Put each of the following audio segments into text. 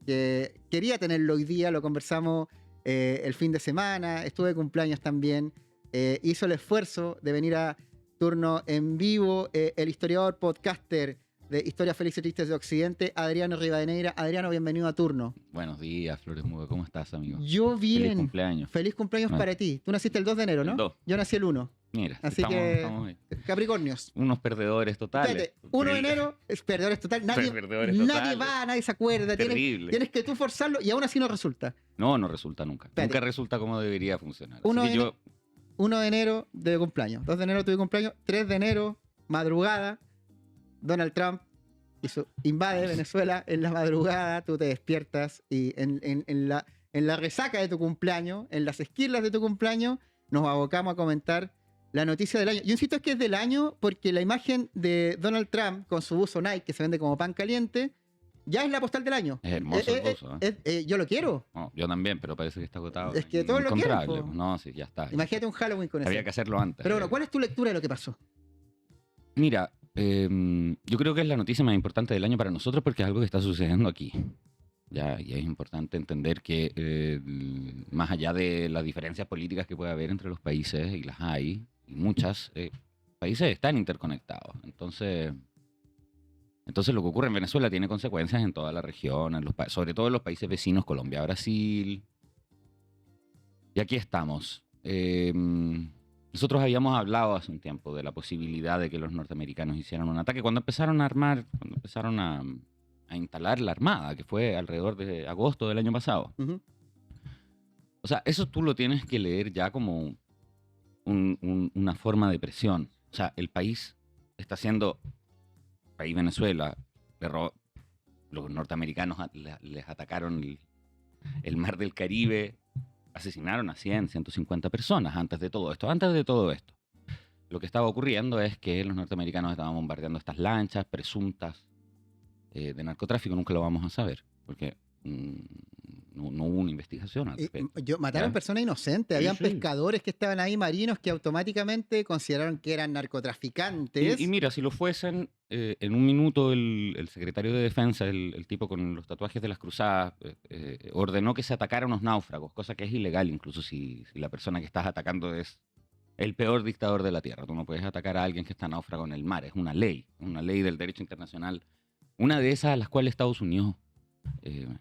que quería tenerlo hoy día, lo conversamos el fin de semana, estuve de cumpleaños también, hizo el esfuerzo de venir a Turno en vivo, el historiador podcaster de Historias Felices y Tristes de Occidente, Adriano Rivadeneira. Adriano, bienvenido a Turno. Buenos días, Flores Muga, ¿cómo estás, amigo? Yo bien. Feliz cumpleaños. Feliz cumpleaños para ti. Tú naciste el 2 de enero, ¿no? El 2. Yo nací el 1. Mira, así estamos que Capricornios. Unos perdedores totales. Espérate, 1 de enero es perdedores total. Nadie va, nadie se acuerda. Tienes que tú forzarlo y aún así no resulta. No resulta nunca. Espérate. Nunca resulta como debería funcionar. 1 de enero de cumpleaños. 2 de enero tuve cumpleaños. 3 de enero, madrugada, Donald Trump invade Venezuela en la madrugada. Tú te despiertas y en la resaca de tu cumpleaños, en las esquirlas de tu cumpleaños, nos abocamos a comentar la noticia del año. Yo insisto que es del año porque la imagen de Donald Trump con su buzo Nike, que se vende como pan caliente, ya es la postal del año. Es hermoso el buzo. Yo lo quiero. No, yo también, pero parece que está agotado. Es que todos lo quieren. No, sí, ya está. Imagínate un Halloween con eso. Había que hacerlo antes. Pero bueno, ¿cuál es tu lectura de lo que pasó? Mira, yo creo que es la noticia más importante del año para nosotros porque es algo que está sucediendo aquí. Ya, y es importante entender que más allá de las diferencias políticas que puede haber entre los países, y las hay, y muchas, países están interconectados. Entonces lo que ocurre en Venezuela tiene consecuencias en toda la región, sobre todo en los países vecinos, Colombia, Brasil. Y aquí estamos. Nosotros habíamos hablado hace un tiempo de la posibilidad de que los norteamericanos hicieran un ataque cuando empezaron a instalar la armada, que fue alrededor de agosto del año pasado. Uh-huh. O sea, eso tú lo tienes que leer ya como una forma de presión. O sea, el país está siendo... País Venezuela, los norteamericanos les atacaron el mar del Caribe, asesinaron a 100, 150 personas antes de todo esto. Lo que estaba ocurriendo es que los norteamericanos estaban bombardeando estas lanchas presuntas de narcotráfico. Nunca lo vamos a saber, porque no hubo una investigación al respecto. Mataron personas inocentes. Habían pescadores que estaban ahí, marinos, que automáticamente consideraron que eran narcotraficantes. Y mira, si lo fuesen, en un minuto el secretario de Defensa, el tipo con los tatuajes de las cruzadas, ordenó que se atacara a unos náufragos, cosa que es ilegal incluso si la persona que estás atacando es el peor dictador de la Tierra. Tú no puedes atacar a alguien que está náufrago en el mar. Es una ley del derecho internacional. Una de esas a las cuales Estados Unidos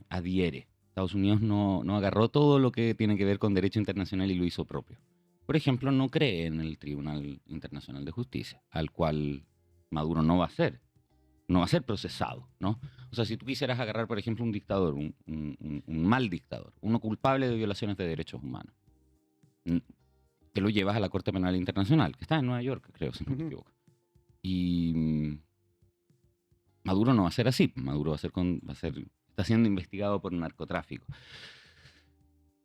adhiere. Estados Unidos no agarró todo lo que tiene que ver con derecho internacional y lo hizo propio. Por ejemplo, no cree en el Tribunal Internacional de Justicia, al cual Maduro no va a ser procesado, ¿no? O sea, si tú quisieras agarrar, por ejemplo, un dictador, un mal dictador, uno culpable de violaciones de derechos humanos, te lo llevas a la Corte Penal Internacional, que está en Nueva York, creo, si no me equivoco. Y Maduro no va a ser así. Maduro está siendo investigado por narcotráfico.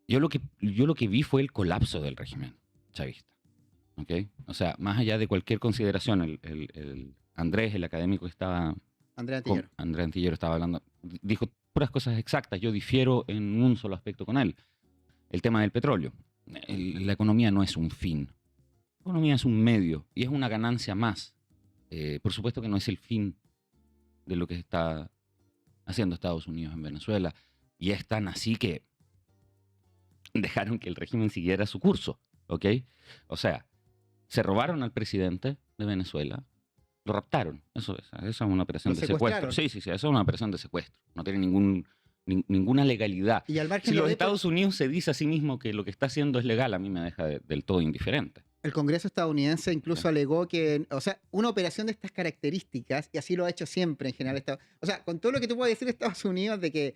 Yo lo que vi fue el colapso del régimen chavista. ¿Okay? O sea, más allá de cualquier consideración, el Andrés, el académico que estaba... Andrés Antillero estaba hablando, dijo puras cosas exactas. Yo difiero en un solo aspecto con él. El tema del petróleo. La economía no es un fin. La economía es un medio y es una ganancia más. Por supuesto que no es el fin de lo que está haciendo Estados Unidos en Venezuela. Y es tan así que dejaron que el régimen siguiera su curso. ¿Ok? O sea, se robaron al presidente de Venezuela, lo raptaron. Eso es una operación de secuestro. Sí, eso es una operación de secuestro. No tiene ninguna legalidad. Y si los Estados Unidos se dice a sí mismo que lo que está haciendo es legal, a mí me deja del todo indiferente. El Congreso estadounidense incluso alegó que, o sea, una operación de estas características, y así lo ha hecho siempre en general, o sea, con todo lo que tú puedes decir de Estados Unidos, de que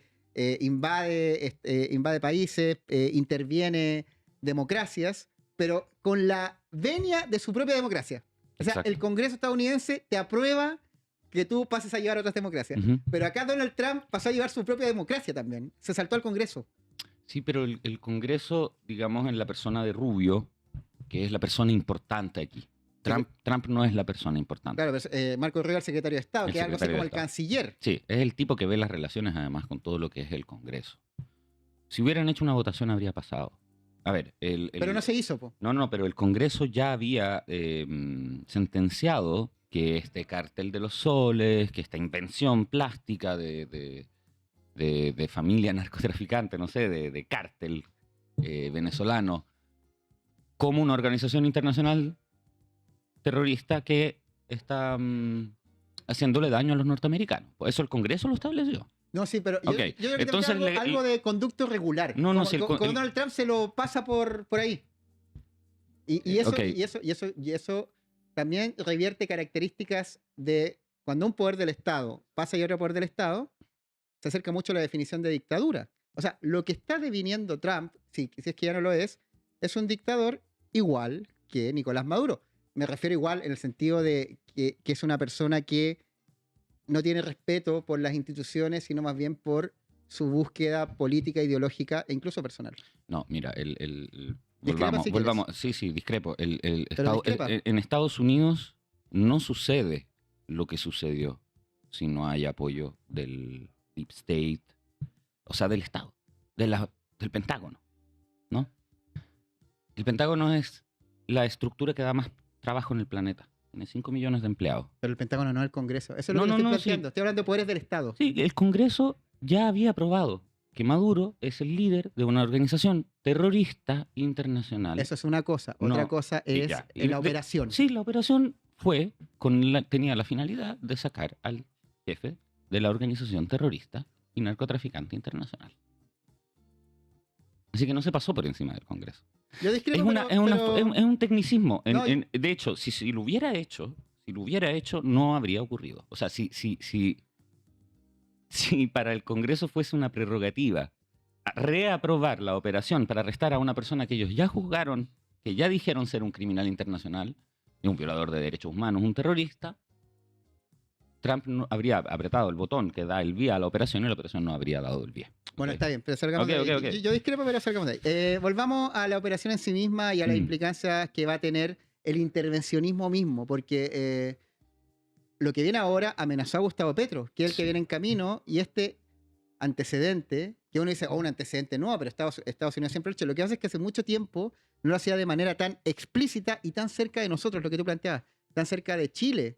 invade países, interviene democracias, pero con la venia de su propia democracia. O sea, el Congreso estadounidense te aprueba que tú pases a llevar otras democracias. Uh-huh. Pero acá Donald Trump pasó a llevar su propia democracia también. Se saltó al Congreso. Sí, pero el Congreso, digamos, en la persona de Rubio, que es la persona importante aquí. Trump no es la persona importante. Claro, pero Marco Rubio, el secretario de Estado, que es algo así como el canciller. Sí, es el tipo que ve las relaciones además con todo lo que es el Congreso. Si hubieran hecho una votación habría pasado. A ver, pero no se hizo, po. No, pero el Congreso ya había sentenciado que este cártel de los soles, que esta invención plástica de de familia narcotraficante, no sé, de cártel venezolano, como una organización internacional terrorista que está haciéndole daño a los norteamericanos. Por eso el Congreso lo estableció. No, sí, pero Ok, yo creo que entonces algo de conducto regular. No, no, Como, si el con con- el- Donald Trump se lo pasa por ahí. Y ok. eso también revierte características de cuando un poder del Estado pasa a otro poder del Estado, se acerca mucho a la definición de dictadura. O sea, lo que está definiendo Trump, si es que ya no lo es un dictador igual que Nicolás Maduro. Me refiero igual en el sentido de que es una persona que no tiene respeto por las instituciones, sino más bien por su búsqueda política, ideológica e incluso personal. No, mira, Discrepa si quieres. volvamos, sí, discrepo. Pero discrepa. En Estados Unidos no sucede lo que sucedió si no hay apoyo del Deep State, o sea, del Estado, del Pentágono, ¿no? El Pentágono es la estructura que da más trabajo en el planeta. Tiene 5 millones de empleados. Pero el Pentágono no es el Congreso. Eso es lo No, que no, estoy no, planteando. sí. Estoy hablando de poderes del Estado. Sí, el Congreso ya había aprobado que Maduro es el líder de una organización terrorista internacional. Eso es una cosa. No, Otra cosa y es ya. la operación. Sí, la operación tenía la finalidad de sacar al jefe de la organización terrorista y narcotraficante internacional. Así que no se pasó por encima del Congreso. Yo discrepo, Es un tecnicismo. No, De hecho, si lo hubiera hecho, no habría ocurrido. O sea, si para el Congreso fuese una prerrogativa reaprobar la operación para arrestar a una persona que ellos ya juzgaron, que ya dijeron ser un criminal internacional, un violador de derechos humanos, un terrorista, Trump no habría apretado el botón que da el vía a la operación y la operación no habría dado el vía. bueno, ¿Ok? está bien, pero salgamos de ahí. Ok. Yo discrepo, pero salgamos de ahí. Volvamos a la operación en sí misma y a las implicancias que va a tener el intervencionismo mismo, porque lo que viene ahora amenazó a Gustavo Petro, que es el que viene en camino, y este antecedente, que uno dice, un antecedente no, pero Estados Unidos siempre lo ha hecho. Lo que hace es que hace mucho tiempo no lo hacía de manera tan explícita y tan cerca de nosotros, lo que tú planteabas, tan cerca de Chile,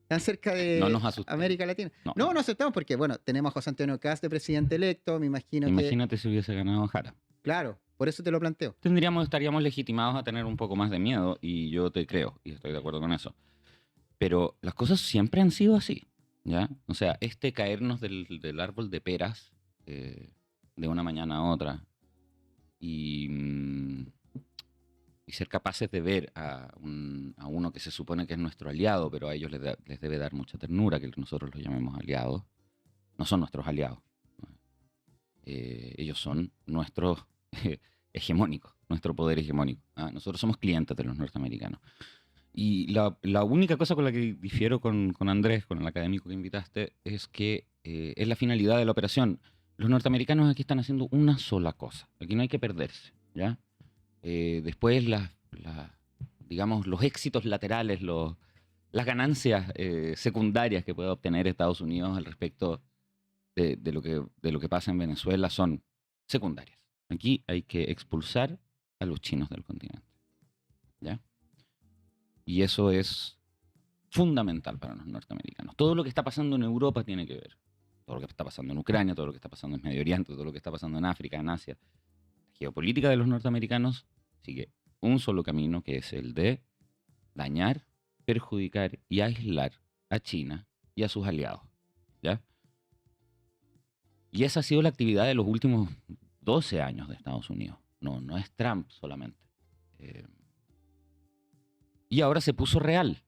tan cerca de No nos asustemos. América Latina. No. No nos asustamos porque, bueno, tenemos a José Antonio Cast de presidente electo, me imagino que... Imagínate si hubiese ganado Jara. Claro, por eso te lo planteo. Estaríamos legitimados a tener un poco más de miedo y yo te creo y estoy de acuerdo con eso. Pero las cosas siempre han sido así, ¿ya? O sea, caernos del árbol de peras de una mañana a otra y ser capaces de ver a uno que se supone que es nuestro aliado, pero a ellos les debe dar mucha ternura que nosotros los llamemos aliados. No son nuestros aliados. Ellos son nuestros hegemónicos, nuestro poder hegemónico. Nosotros somos clientes de los norteamericanos. Y la única cosa con la que difiero con Andrés, con el académico que invitaste, es que es la finalidad de la operación. Los norteamericanos aquí están haciendo una sola cosa. Aquí no hay que perderse, ¿ya? Después digamos, los éxitos laterales, las ganancias secundarias que puede obtener Estados Unidos al respecto de lo que pasa en Venezuela son secundarias. Aquí hay que expulsar a los chinos del continente, ¿ya? Y eso es fundamental para los norteamericanos. Todo lo que está pasando en Europa tiene que ver. Todo lo que está pasando en Ucrania, todo lo que está pasando en Medio Oriente, todo lo que está pasando en África, en Asia. La geopolítica de los norteamericanos sigue un solo camino, que es el de dañar, perjudicar y aislar a China y a sus aliados, ¿ya? Y esa ha sido la actividad de los últimos 12 años de Estados Unidos. No es Trump solamente. Y ahora se puso real.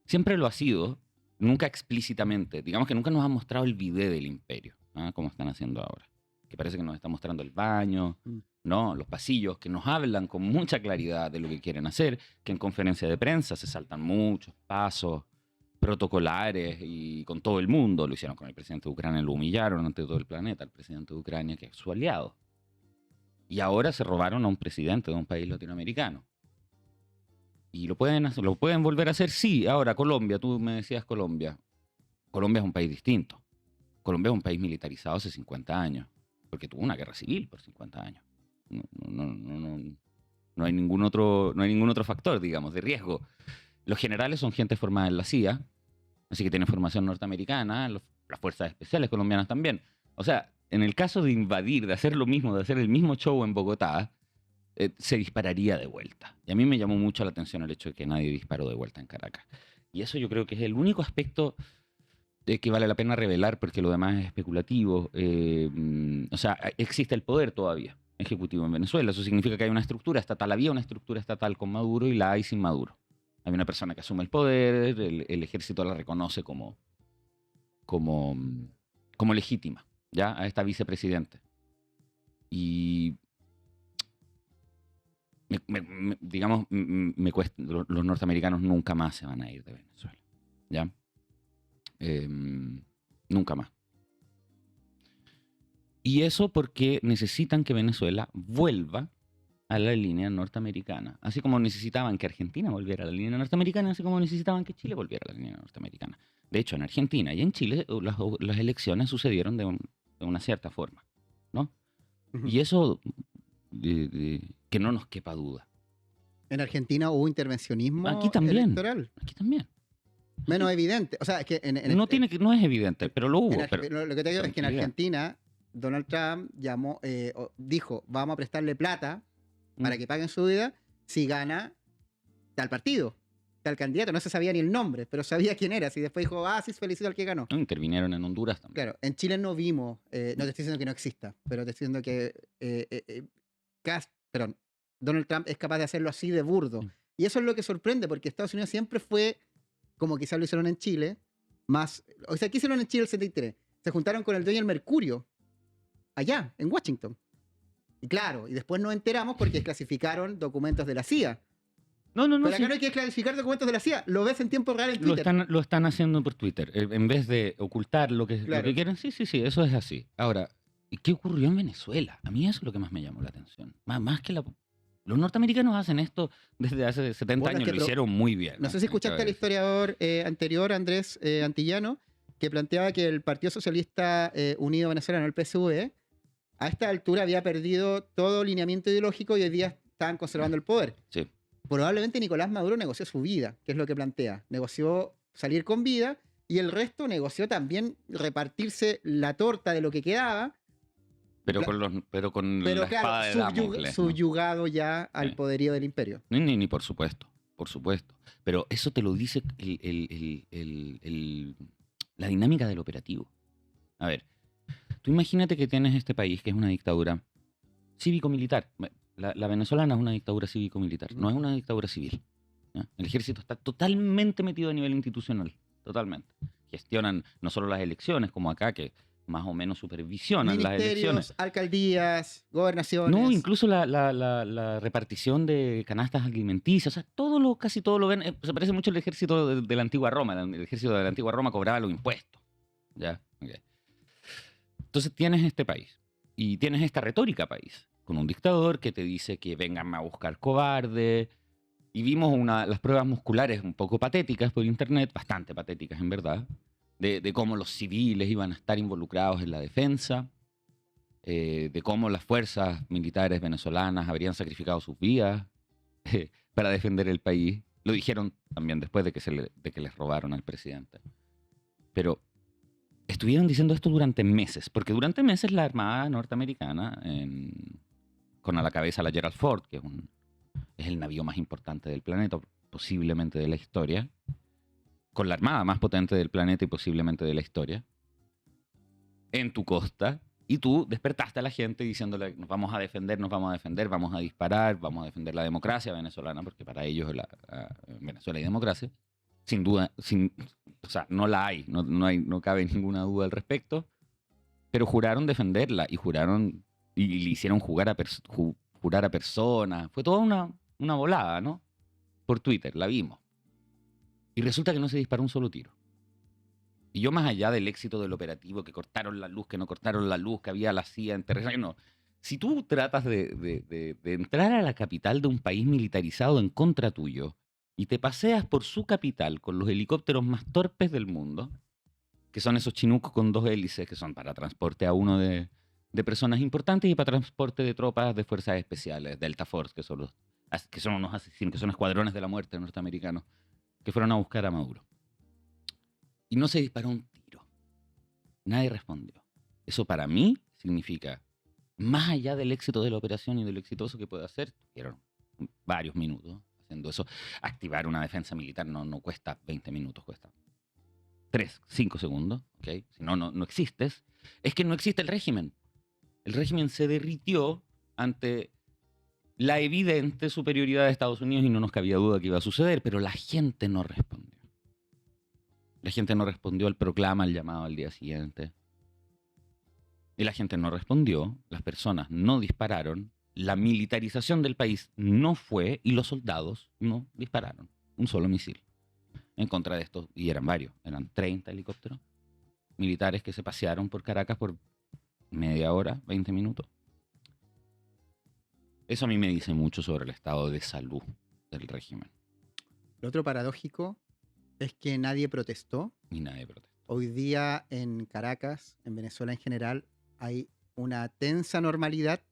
Siempre lo ha sido, nunca explícitamente. Digamos que nunca nos han mostrado el video del imperio, como están haciendo ahora. Que parece que nos está mostrando el baño, ¿no? Los pasillos, que nos hablan con mucha claridad de lo que quieren hacer, que en conferencia de prensa se saltan muchos pasos protocolares y con todo el mundo. Lo hicieron con el presidente de Ucrania, lo humillaron ante todo el planeta, al presidente de Ucrania, que es su aliado. Y ahora se robaron a un presidente de un país latinoamericano. ¿Y lo pueden volver a hacer? Sí. Ahora, Colombia, tú me decías Colombia. Colombia es un país distinto. Colombia es un país militarizado hace 50 años, porque tuvo una guerra civil por 50 años. No hay ningún otro factor, digamos, de riesgo. Los generales son gente formada en la CIA, así que tienen formación norteamericana, las fuerzas especiales colombianas también. O sea, en el caso de invadir, de hacer lo mismo, de hacer el mismo show en Bogotá, se dispararía de vuelta. Y a mí me llamó mucho la atención el hecho de que nadie disparó de vuelta en Caracas. Y eso yo creo que es el único aspecto que vale la pena revelar, porque lo demás es especulativo. O sea, existe el poder todavía ejecutivo en Venezuela. Eso significa que hay una estructura estatal. Había una estructura estatal con Maduro y la hay sin Maduro. Hay una persona que asume el poder, el ejército la reconoce como legítima, ¿ya? A esta vicepresidente. Y digamos, me cuesta, los norteamericanos nunca más se van a ir de Venezuela, ¿ya? Nunca más. Y eso porque necesitan que Venezuela vuelva a la línea norteamericana. Así como necesitaban que Argentina volviera a la línea norteamericana, así como necesitaban que Chile volviera a la línea norteamericana. De hecho, en Argentina y en Chile las elecciones sucedieron de una cierta forma, ¿no? Ujú. Y eso, que no nos quepa duda. En Argentina hubo intervencionismo Aquí también. electoral. Aquí también. Menos evidente. O sea, es que No es evidente, pero lo hubo. lo que te digo es que en tranquilidad. Argentina Donald Trump dijo, vamos a prestarle plata para que paguen su vida si gana tal partido, tal candidato. No se sabía ni el nombre, pero sabía quién era. Y después dijo, sí, felicito al que ganó. No, intervinieron en Honduras también. Claro, en Chile no vimos, no te estoy diciendo que no exista, pero te estoy diciendo que Donald Trump es capaz de hacerlo así de burdo. Sí. Y eso es lo que sorprende, porque Estados Unidos siempre fue, como quizás lo hicieron en Chile, o sea, ¿qué hicieron en Chile el 73? Se juntaron con el dueño del Mercurio, allá, en Washington. Y claro, y después nos enteramos porque desclasificaron documentos de la CIA. No, Pero acá sí. no hay que desclasificar documentos de la CIA, lo ves en tiempo real en Twitter. Lo están haciendo por Twitter. En vez de ocultar lo que quieren, sí, eso es así. Ahora, ¿qué ocurrió en Venezuela? A mí eso es lo que más me llamó la atención. Más que los norteamericanos hacen esto desde hace 70 años, lo hicieron muy bien. No sé si escuchaste al historiador anterior, Andrés Antillano, que planteaba que el Partido Socialista Unido Venezolano, el PSUV, a esta altura había perdido todo lineamiento ideológico y hoy día estaban conservando el poder. Sí. Probablemente Nicolás Maduro negoció su vida, que es lo que plantea. Negoció salir con vida y el resto negoció también repartirse la torta de lo que quedaba. Pero con la espada de Damocles, subyugado ya al poderío del imperio. Ni por supuesto. Pero eso te lo dice la dinámica del operativo. A ver, tú imagínate que tienes este país que es una dictadura cívico-militar. La venezolana es una dictadura cívico-militar, no es una dictadura civil, ¿ya? El ejército está totalmente metido a nivel institucional, totalmente. Gestionan no solo las elecciones, como acá, que más o menos supervisionan las elecciones. Alcaldías, gobernaciones. No, incluso la repartición de canastas alimenticias, o sea, casi todo lo ven. Se parece mucho al ejército de la antigua Roma. El ejército de la antigua Roma cobraba los impuestos. ¿Ya? Okay. Entonces tienes este país y tienes esta retórica país, con un dictador que te dice que vengan a buscar cobarde. Y vimos las pruebas musculares un poco patéticas por internet, bastante patéticas en verdad, de cómo los civiles iban a estar involucrados en la defensa, de cómo las fuerzas militares venezolanas habrían sacrificado sus vidas para defender el país. Lo dijeron también después de que les robaron al presidente. Pero estuvieron diciendo esto durante meses, porque durante meses la Armada norteamericana, con a la cabeza la Gerald Ford, que es el navío más importante del planeta, posiblemente de la historia, con la armada más potente del planeta y posiblemente de la historia, en tu costa, y tú despertaste a la gente diciéndole, nos vamos a defender, vamos a disparar, vamos a defender la democracia venezolana, porque para ellos Venezuela hay democracia, sin duda, o sea, no la hay, no cabe ninguna duda al respecto, pero juraron defenderla y le hicieron jurar a personas. Fue toda una volada, ¿no? Por Twitter, la vimos. Y resulta que no se disparó un solo tiro. Y yo, más allá del éxito del operativo, que cortaron la luz, que no cortaron la luz, que había la CIA en terreno, si tú tratas de entrar a la capital de un país militarizado en contra tuyo y te paseas por su capital con los helicópteros más torpes del mundo, que son esos chinucos con 2 hélices, que son para transporte a uno de personas importantes y para transporte de tropas de fuerzas especiales, Delta Force, que son unos asesinos, que son escuadrones de la muerte norteamericanos, que fueron a buscar a Maduro. Y no se disparó un tiro. Nadie respondió. Eso para mí significa, más allá del éxito de la operación y de lo exitoso que puede hacer, tuvieron varios minutos haciendo eso. Activar una defensa militar no cuesta 20 minutos, cuesta 3, 5 segundos, ¿ok? Si no existes, es que no existe el régimen. El régimen se derritió ante la evidente superioridad de Estados Unidos y no nos cabía duda que iba a suceder, pero la gente no respondió. La gente no respondió al proclama, al llamado al día siguiente. Y la gente no respondió, las personas no dispararon, la militarización del país no fue y los soldados no dispararon un solo misil en contra de esto. Y eran varios, eran 30 helicópteros militares que se pasearon por Caracas por media hora, 20 minutos. Eso a mí me dice mucho sobre el estado de salud del régimen. Lo otro paradójico es que nadie protestó. Y nadie protesta. Hoy día en Caracas, en Venezuela en general, hay una tensa normalidad.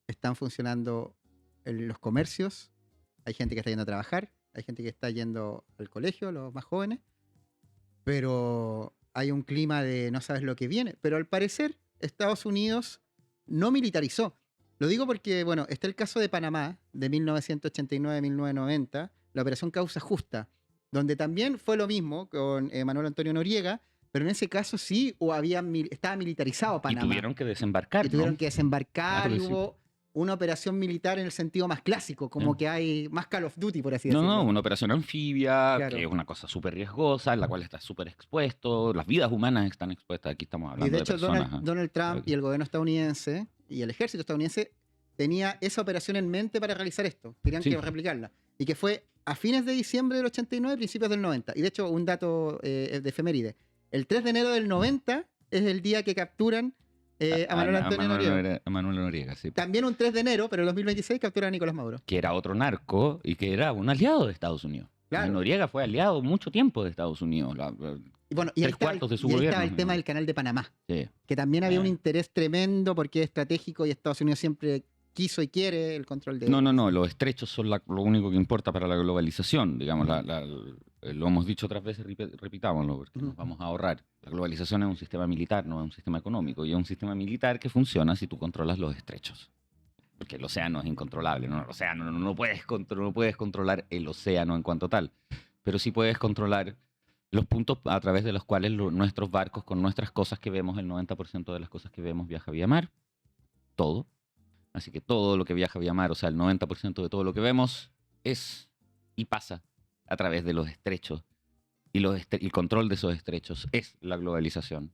Están funcionando los comercios. Hay gente que está yendo a trabajar. Hay gente que está yendo al colegio, los más jóvenes. Pero hay un clima de no sabes lo que viene. Pero al parecer, Estados Unidos no militarizó. Lo digo porque, bueno, está el caso de Panamá, de 1989-1990, la Operación Causa Justa, donde también fue lo mismo con Manuel Antonio Noriega, pero en ese caso sí estaba militarizado Panamá. Y tuvieron que desembarcar, Y tuvieron que desembarcar, Claro y que sí. hubo una operación militar en el sentido más clásico, como que hay más Call of Duty, por así decirlo. No, una operación anfibia, Claro. que es una cosa súper riesgosa, en la cual estás súper expuesto, las vidas humanas están expuestas, aquí estamos Y hablando de hecho personas. Donald Trump y el gobierno estadounidense y el ejército estadounidense tenía esa operación en mente para realizar esto. Querían Sí. que replicarla. Y que fue a fines de diciembre del 89, principios del 90. Y de hecho, un dato de efeméride. El 3 de enero del 90 es el día que capturan a Manuel Antonio Noriega. A Manuel Noriega, sí. También un 3 de enero, pero en 2026 capturan a Nicolás Maduro. Que era otro narco y que era un aliado de Estados Unidos. Claro. Noriega fue aliado mucho tiempo de Estados Unidos. Y bueno, y ahí Tres cuartos de su ahí gobierno, estaba el tema ¿no? del canal de Panamá, Sí. que también había un Eh. interés tremendo porque es estratégico y Estados Unidos siempre quiso y quiere el control de... No, los estrechos son lo único que importa para la globalización, digamos, lo hemos dicho otras veces, repitámoslo, porque nos vamos a ahorrar. La globalización es un sistema militar, no es un sistema económico, y es un sistema militar que funciona si tú controlas los estrechos. Porque el océano es incontrolable, ¿no? O sea, no puedes controlar el océano en cuanto tal, pero sí puedes controlar los puntos a través de los cuales nuestros barcos con nuestras cosas que vemos, el 90% de las cosas que vemos viaja vía mar, todo. Así que todo lo que viaja vía mar, o sea, el 90% de todo lo que vemos es y pasa a través de los estrechos. Y el control de esos estrechos es la globalización,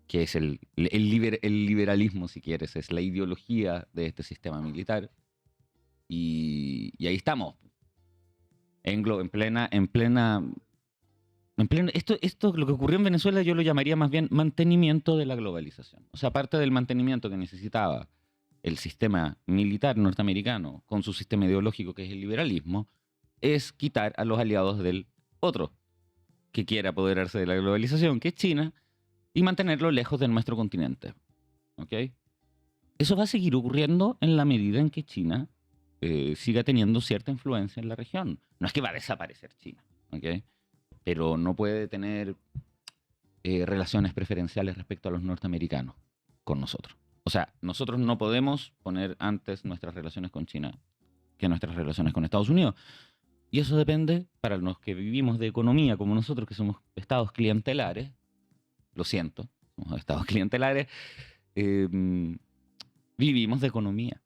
que es el liberalismo, si quieres, es la ideología de este sistema militar. Y ahí estamos. Esto, lo que ocurrió en Venezuela, yo lo llamaría más bien mantenimiento de la globalización. O sea, aparte del mantenimiento que necesitaba el sistema militar norteamericano con su sistema ideológico, que es el liberalismo, es quitar a los aliados del otro que quiere apoderarse de la globalización, que es China, y mantenerlo lejos de nuestro continente. ¿Ok? Eso va a seguir ocurriendo en la medida en que China siga teniendo cierta influencia en la región. No es que va a desaparecer China, ¿ok? Pero no puede tener relaciones preferenciales respecto a los norteamericanos con nosotros. O sea, nosotros no podemos poner antes nuestras relaciones con China que nuestras relaciones con Estados Unidos. Y eso depende, para los que vivimos de economía como nosotros, que somos estados clientelares, lo siento, somos estados clientelares, vivimos de economía.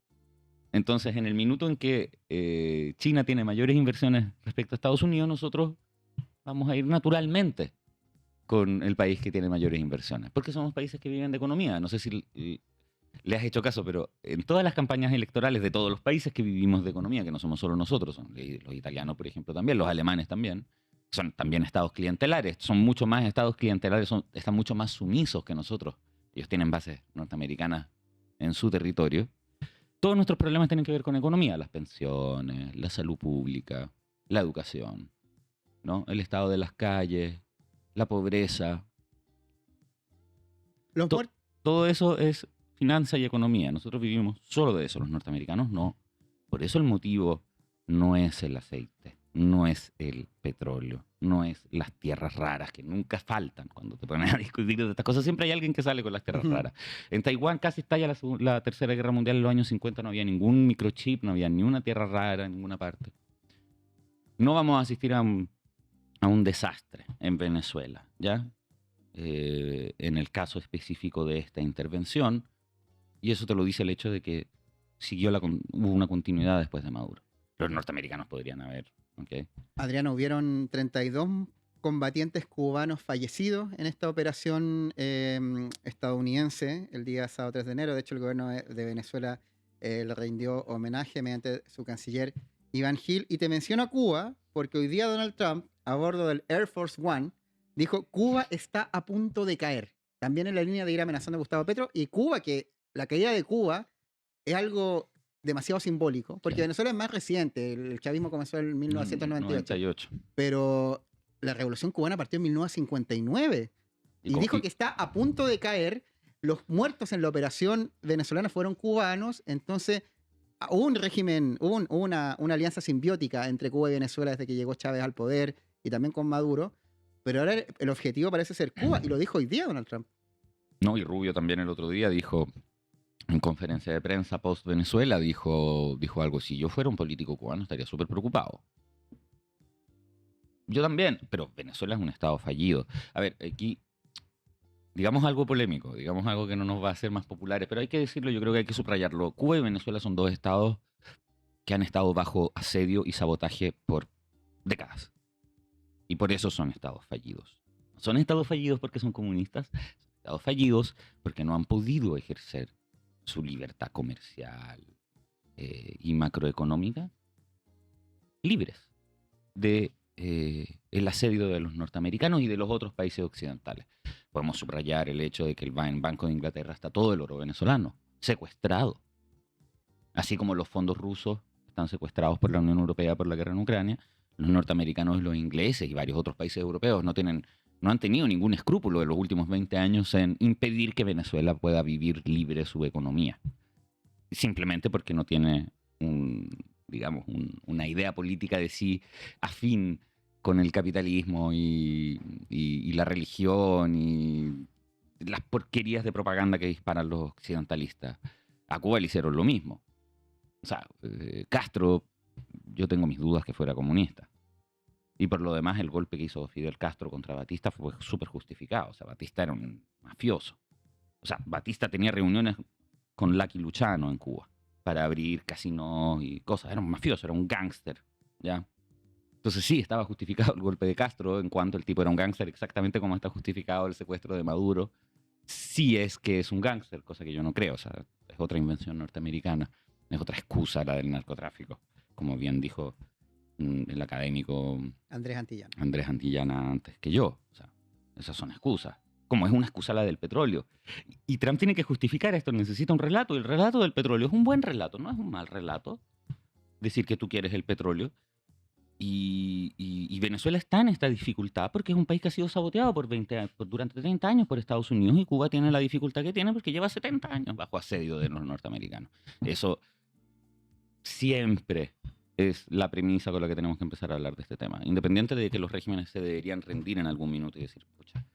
Entonces, en el minuto en que China tiene mayores inversiones respecto a Estados Unidos, nosotros vamos a ir naturalmente con el país que tiene mayores inversiones, porque somos países que viven de economía. No sé si le has hecho caso, pero en todas las campañas electorales de todos los países que vivimos de economía, que no somos solo nosotros, son los italianos, por ejemplo, también, los alemanes también, son también estados clientelares, son mucho más estados clientelares, están mucho más sumisos que nosotros. Ellos tienen bases norteamericanas en su territorio. Todos nuestros problemas tienen que ver con economía, las pensiones, la salud pública, la educación, ¿no? El estado de las calles, la pobreza. Todo eso es finanza y economía. Nosotros vivimos solo de eso, los norteamericanos no. Por eso el motivo no es el aceite, no es el petróleo, no es las tierras raras, que nunca faltan cuando te pones a discutir de estas cosas. Siempre hay alguien que sale con las tierras Ujú. raras. En Taiwán casi estalla la Tercera Guerra Mundial en los años 50, no había ningún microchip, no había ni una tierra rara en ninguna parte. No vamos a asistir a un desastre en Venezuela, ¿ya? En el caso específico de esta intervención, y eso te lo dice el hecho de que hubo una continuidad después de Maduro. Los norteamericanos podrían haber, ¿ok? Adriano, hubieron 32 combatientes cubanos fallecidos en esta operación estadounidense el día sábado 3 de enero. De hecho, el gobierno de Venezuela le rindió homenaje mediante su canciller Iván Gil. Y te menciono a Cuba porque hoy día Donald Trump, a bordo del Air Force One, dijo: Cuba está a punto de caer. También en la línea de ir amenazando a Gustavo Petro. Y Cuba, que la caída de Cuba es algo demasiado simbólico, porque Sí. Venezuela es más reciente, el chavismo comenzó en 1998, 98. pero la Revolución Cubana partió en 1959 y dijo que está a punto de caer. Los muertos en la operación venezolana fueron cubanos, entonces hubo un régimen, hubo una alianza simbiótica entre Cuba y Venezuela desde que llegó Chávez al poder y también con Maduro, pero ahora el objetivo parece ser Cuba y lo dijo hoy día Donald Trump. No, y Rubio también el otro día dijo, en conferencia de prensa post-Venezuela, dijo algo: si yo fuera un político cubano estaría súper preocupado. Yo también, pero Venezuela es un estado fallido. A ver, aquí, digamos algo polémico, digamos algo que no nos va a hacer más populares, pero hay que decirlo, yo creo que hay que subrayarlo. Cuba y Venezuela son dos estados que han estado bajo asedio y sabotaje por décadas. Y por eso son estados fallidos. Son estados fallidos porque son comunistas, son estados fallidos porque no han podido ejercer su libertad comercial y macroeconómica libres de el asedio de los norteamericanos y de los otros países occidentales. Podemos subrayar el hecho de que en el Banco de Inglaterra está todo el oro venezolano secuestrado, así como los fondos rusos están secuestrados por la Unión Europea por la guerra en Ucrania. Los norteamericanos, los ingleses y varios otros países europeos no han tenido ningún escrúpulo en los últimos 20 años en impedir que Venezuela pueda vivir libre su economía, simplemente porque no tiene una idea política de sí afín con el capitalismo y la religión y las porquerías de propaganda que disparan los occidentalistas. A Cuba le hicieron lo mismo. O sea, Castro, yo tengo mis dudas que fuera comunista. Y por lo demás, el golpe que hizo Fidel Castro contra Batista fue súper justificado. O sea, Batista era un mafioso. O sea, Batista tenía reuniones con Lucky Luciano en Cuba para abrir casinos y cosas. Era un mafioso, era un gángster, ¿ya? Entonces sí, estaba justificado el golpe de Castro en cuanto el tipo era un gángster, exactamente como está justificado el secuestro de Maduro. Sí es que es un gángster, cosa que yo no creo. O sea, es otra invención norteamericana. Es otra excusa la del narcotráfico, como bien dijo el académico Andrés Antillana antes que yo. O sea, esas son excusas. Como es una excusa la del petróleo. Y Trump tiene que justificar esto, necesita un relato. Y el relato del petróleo es un buen relato, no es un mal relato. Decir que tú quieres el petróleo. Y Venezuela está en esta dificultad porque es un país que ha sido saboteado durante 30 años por Estados Unidos, y Cuba tiene la dificultad que tiene porque lleva 70 años bajo asedio de los norteamericanos. Eso siempre es la premisa con la que tenemos que empezar a hablar de este tema. Independiente de que los regímenes se deberían rendir en algún minuto y decir, pucha,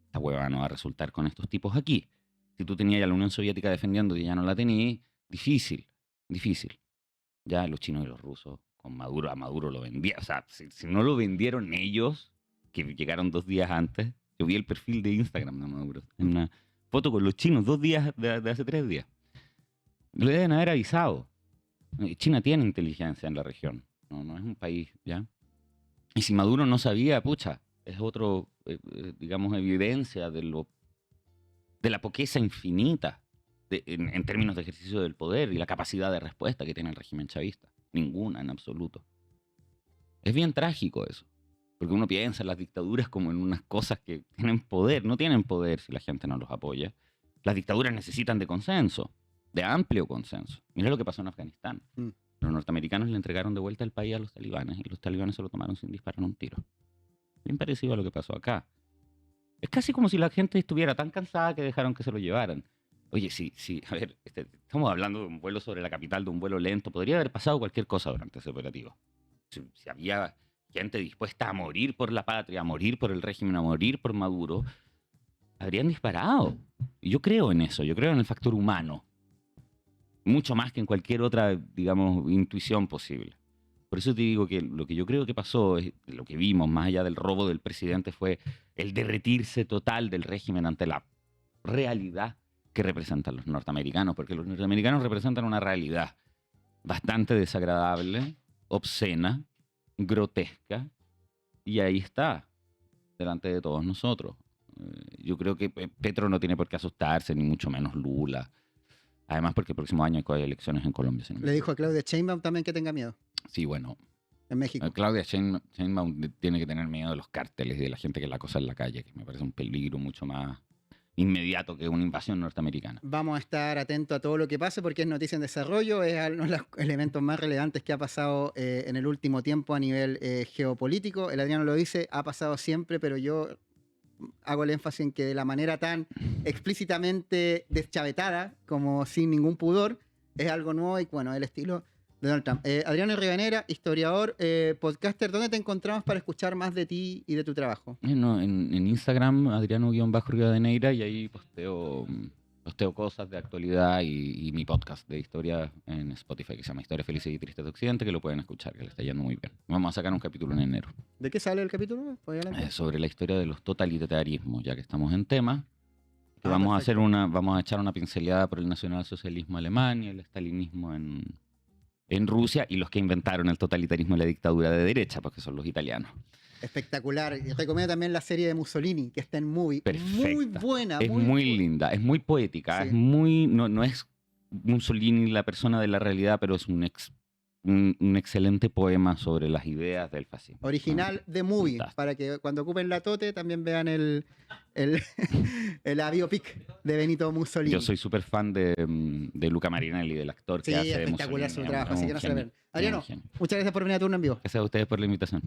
esta hueva no va a resultar con estos tipos aquí. Si tú tenías a la Unión Soviética defendiendo y ya no la tenías, difícil. Ya los chinos y los rusos con Maduro, a Maduro lo vendían. O sea, si no lo vendieron ellos, que llegaron 2 días antes, yo vi el perfil de Instagram de Maduro, en una foto con los chinos 2 días de hace 3 días. Le deben haber avisado. China tiene inteligencia en la región, no es un país, ¿ya? Y si Maduro no sabía, pucha, es otro, digamos, evidencia de la pobreza infinita en términos de ejercicio del poder y la capacidad de respuesta que tiene el régimen chavista. Ninguna, en absoluto. Es bien trágico eso, porque uno piensa en las dictaduras como en unas cosas que tienen poder. No tienen poder si la gente no los apoya. Las dictaduras necesitan de consenso, de amplio consenso. Mira lo que pasó en Afganistán. Los norteamericanos le entregaron de vuelta el país a los talibanes y los talibanes se lo tomaron sin disparar un tiro. Bien parecido a lo que pasó acá. Es casi como si la gente estuviera tan cansada que dejaron que se lo llevaran. Oye, sí, a ver, estamos hablando de un vuelo sobre la capital, de un vuelo lento. Podría haber pasado cualquier cosa durante ese operativo. Si había gente dispuesta a morir por la patria, a morir por el régimen, a morir por Maduro, habrían disparado. Y yo creo en eso, yo creo en el factor humano. Mucho más que en cualquier otra, digamos, intuición posible. Por eso te digo que lo que yo creo que pasó, lo que vimos más allá del robo del presidente, fue el derretirse total del régimen ante la realidad que representan los norteamericanos, porque los norteamericanos representan una realidad bastante desagradable, obscena, grotesca, y ahí está, delante de todos nosotros. Yo creo que Petro no tiene por qué asustarse, ni mucho menos Lula. Además, porque el próximo año hay elecciones en Colombia. Si no Le dijo a Claudia Sheinbaum también que tenga miedo Sí, bueno. en México. Claudia Sheinbaum tiene que tener miedo de los cárteles y de la gente que la cosa en la calle, que me parece un peligro mucho más inmediato que una invasión norteamericana. Vamos a estar atentos a todo lo que pase porque es noticia en desarrollo, es uno de los elementos más relevantes que ha pasado en el último tiempo a nivel geopolítico. El Adriano lo dice, ha pasado siempre, pero yo hago el énfasis en que de la manera tan explícitamente deschavetada, como sin ningún pudor, es algo nuevo y bueno, el estilo de Donald Trump. Adriano Rivadeneira, historiador, podcaster, ¿dónde te encontramos para escuchar más de ti y de tu trabajo? En Instagram, Adriano-Rivadeneira, y ahí posteo cosas de actualidad y mi podcast de historia en Spotify que se llama Historia Felices y Tristes de Occidente, que lo pueden escuchar, que le está yendo muy bien. Vamos a sacar un capítulo en enero. ¿De qué sale el capítulo? Sobre la historia de los totalitarismos, ya que estamos en tema. Vamos a echar una pincelada por el nacionalsocialismo alemán y el estalinismo en Rusia y los que inventaron el totalitarismo y la dictadura de derecha, porque son los italianos. Espectacular. Y recomiendo también la serie de Mussolini, que está en Movie. Perfecta. Muy buena. Es muy linda, es muy poética, Sí. es muy... No es Mussolini la persona de la realidad, pero es un excelente poema sobre las ideas del fascismo. Original de Movie, Fantástico. para que cuando ocupen la tote también vean la biopic de Benito Mussolini. Yo soy súper fan de Luca Marinelli, del actor Sí, que hace de espectacular Mussolini. su trabajo, Es así un que no se lo genio, pierdan. Adriano, es un genio. muchas gracias por venir a Turno en Vivo. Gracias a ustedes por la invitación.